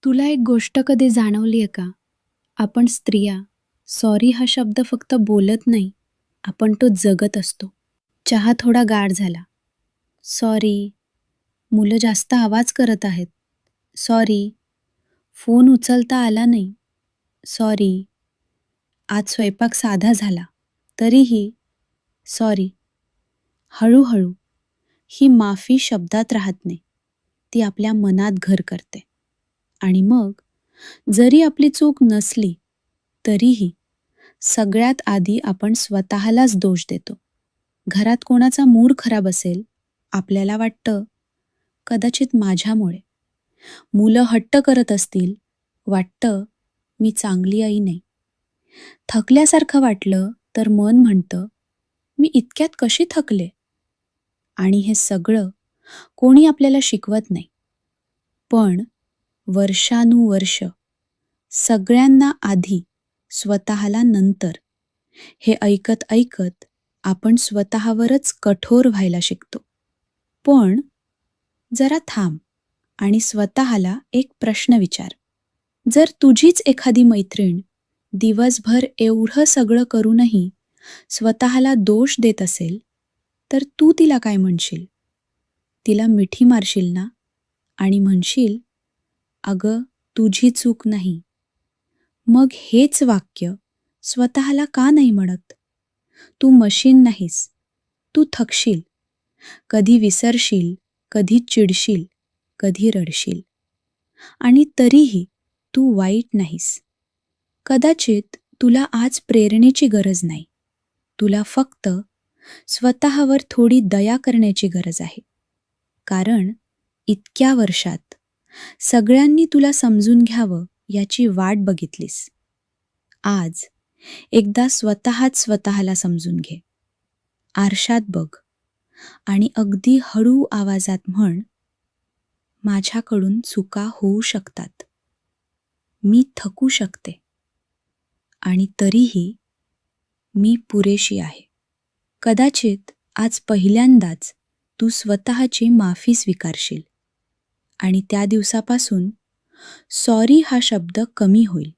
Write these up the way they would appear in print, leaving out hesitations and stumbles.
तुला एक गोष्ट कधी जाणवली आहे का? आपण स्त्रिया सॉरी हा शब्द फक्त बोलत नाही, आपण तो जगत असतो. चहा थोडा गाढ झाला. सॉरी. मुलं जास्त आवाज करत आहेत. सॉरी. फोन उचलता आला नाही. सॉरी. आज स्वयंपाक साधा झाला. तरीही सॉरी. हळूहळू ही माफी शब्दात राहत नाही. ती आपल्या मनात घर करते. आणि मग जरी आपली चूक नसली तरीही सगळ्यात आधी आपण स्वतःलाच दोष देतो. घरात कोणाचा मूड खराब असेल, आपल्याला वाटतं कदाचित माझ्यामुळे. मुलं हट्ट करत असतील, वाटतं मी चांगली आई नाही. थकल्यासारखं वाटलं तर मन म्हणतं मी इतक्यात कशी थकले. आणि हे सगळं कोणी आपल्याला शिकवत नाही. पण वर्षानुवर्ष सगळ्यांना आधी, स्वतःला नंतर, हे ऐकत ऐकत आपण स्वतःवरच कठोर व्हायला शिकतो. पण जरा थांब आणि स्वतःला एक प्रश्न विचार. जर तुझीच एखादी मैत्रीण दिवसभर एवढं सगळं करूनही स्वतःला दोष देत असेल, तर तू तिला काय म्हणशील? तिला मिठी मारशील ना? आणि म्हणशील, अगं तुझी चूक नाही. मग हेच वाक्य स्वतःला का नाही म्हणत? तू मशीन नाहीस. तू थकशील. कधी विसरशील, कधी चिडशील, कधी रडशील. आणि तरीही तू वाईट नाहीस. कदाचित तुला आज प्रेरणेची गरज नाही. तुला फक्त स्वतःवर थोडी दया करण्याची गरज आहे. कारण इतक्या वर्षात सगळ्यांनी तुला समजून घ्यावं याची वाट बघितलीस. आज एकदा स्वतःच स्वतःला समजून घे. आरशात बघ आणि अगदी हळू आवाजात म्हण, माझ्याकडून चुका होऊ शकतात. मी थकू शकते. आणि तरीही मी पुरेशी आहे. कदाचित आज पहिल्यांदाच तू स्वतःची माफी स्वीकारशील. आणि त्या दिवसापासून सॉरी हा शब्द कमी होईल.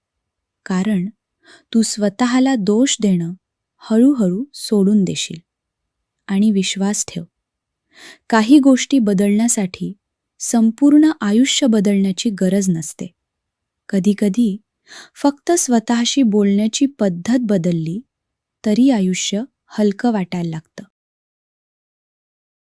कारण तू स्वतःला दोष देणं हळूहळू सोडून देशील. आणि विश्वास ठेव, काही गोष्टी बदलण्यासाठी संपूर्ण आयुष्य बदलण्याची गरज नसते. कधीकधी फक्त स्वतःशी बोलण्याची पद्धत बदलली तरी आयुष्य हलकं वाटायला लागतं.